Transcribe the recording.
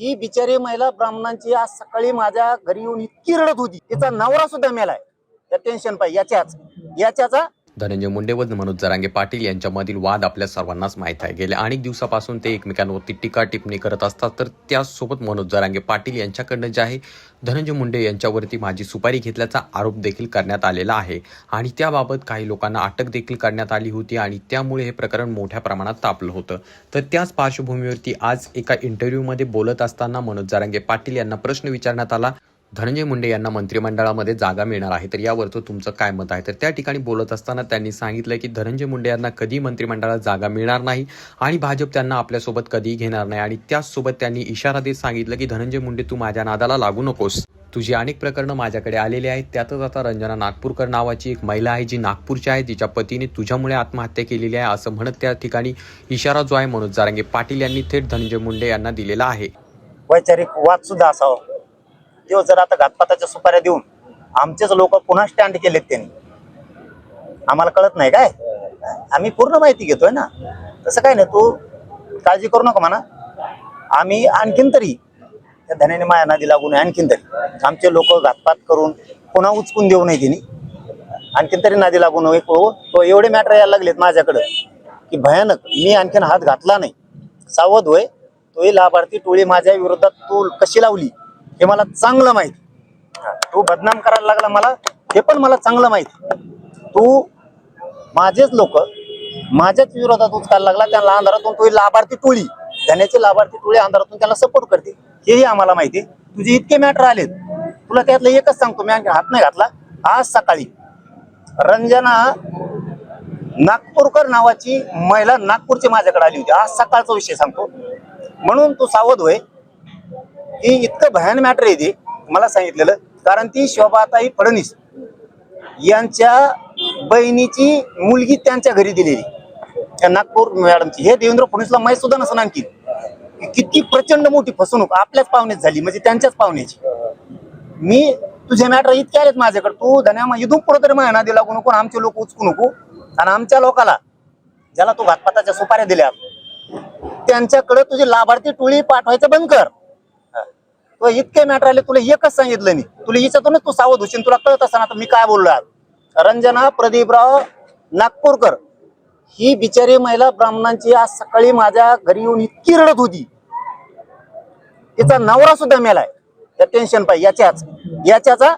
ही बिचारी महिला ब्राह्मणांची आज सकाळी माझ्या घरी येऊन इतकी रडत होती, तिचा नवरा सुद्धा मेलाय त्या टेन्शन पाहिजे याच्याचा धनंजय मुंडे व मनोज जरांगे पाटील यांच्यामधील वाद आपल्या सर्वांनाच माहीत आहे. गेल्या अनेक दिवसापासून ते एकमेकांवरती टीका टिप्पणी करत असतात. तर त्याचसोबत मनोज जरांगे पाटील यांच्याकडनं जे आहे धनंजय मुंडे यांच्यावरती माझी सुपारी घेतल्याचा आरोप देखील करण्यात आलेला आहे आणि त्याबाबत काही लोकांना अटक देखील करण्यात आली होती आणि त्यामुळे हे प्रकरण मोठ्या प्रमाणात तापलं होतं. तर त्याच पार्श्वभूमीवरती आज एका इंटरव्ह्यूमध्ये बोलत असताना मनोज जरांगे पाटील यांना प्रश्न विचारण्यात आला, धनंजय मुंडे यांना मंत्रिमंडळामध्ये जागा मिळणार आहे, तर यावरचं तुमचं काय मत आहे? तर त्या ठिकाणी बोलत असताना त्यांनी सांगितलं की धनंजय मुंडे यांना कधी मंत्रिमंडळात जागा मिळणार नाही आणि भाजप त्यांना आपल्यासोबत कधीही घेणार नाही. आणि त्याचसोबत त्यांनी इशारा देत सांगितलं की धनंजय मुंडे, तू माझ्या नादाला लागू नकोस. तुझी अनेक प्रकरणं माझ्याकडे आलेली आहेत. त्यातच आता रंजना नागपूरकर नावाची एक महिला आहे जी नागपूरची आहे, तिच्या पतीने तुझ्यामुळे आत्महत्या केलेली आहे असं म्हणत त्या ठिकाणी इशारा जो आहे मनोज जरांगे पाटील यांनी थेट धनंजय मुंडे यांना दिलेला आहे. वैचारिक वाद सुद्धा असावा. तो जर आता घातपाताच्या सुपाऱ्या देऊन आमचेच लोक पुन्हा स्टँड केलेत त्यांनी, आम्हाला कळत नाही काय? आम्ही पूर्ण माहिती घेतोय ना, तसं काय नाही, तू काळजी करू नका म्हणा. आम्ही आणखीन तरी त्या धन्याने माया नादी लागू नये, आणखीन तरी आमचे लोक घातपात करून पुन्हा उचकून देऊ नये तिने, आणखीन तरी नादी लागू नये. तो एवढे मॅटर यायला लागलेत माझ्याकडे की भयानक. मी आणखीन हात घातला नाही, सावध होय. तोही लाभार्थी टोळी माझ्या विरोधात तू कशी लावली हे मला चांगलं माहिती. तू बदनाम करायला लागला मला, हे पण मला चांगलं माहिती. तू माझेच लोक माझ्याच विरोधात उचकायला लागला, त्या अंधारातून तो लाभार्थी टोळी, धन्याची लाभार्थी टोळी अंधारातून त्याला सपोर्ट करते, हेही आम्हाला माहिती. तुझे इतके मॅटर आलेत, तुला त्यातलं एकच सांगतो, मी आणखी हात नाही घातला. आज सकाळी रंजना नागपूरकर नावाची महिला नागपूरची माझ्याकडे आली होती. आज सकाळचा विषय सांगतो, म्हणून तू सावध होय. ही इतकं भयान मॅटर आहे ते मला सांगितलेलं, कारण ती शोभाताई फडणवीस यांच्या बहिणीची मुलगी त्यांच्या घरी दिलेली, त्या नागपूर मॅडमची. हे देवेंद्र फडणवीसला माहीत सुद्धा नसं आणखी किती प्रचंड मोठी फसवणूक आपल्याच पाहुण्यात झाली, म्हणजे त्यांच्याच पाहुण्याची. मी तुझे मॅटर इतके आलेत माझ्याकडे, तू धन्या इथून पुढे तरी महिना दिला लागू नको, आमचे लोक उचकू नको. आणि आमच्या लोकाला ज्याला तू घातपाताच्या सुपाऱ्या दिल्या त्यांच्याकडे तुझी लाभार्थी टोळी पाठवायचं बंद कर. तो इतके मॅटर आले, तुला एकच सांगितलं मी, तुला याच्यातूनच तू सावध होशील. तुला कळत असताना तर मी काय बोललो आज. रंजना प्रदीपराव नागपूरकर ही बिचारी महिला ब्राह्मणांची आज सकाळी माझ्या घरी येऊन इतकी रडत होती, तिचा नवरा सुद्धा मेलाय त्या टेन्शन पाहिजे याच्याचा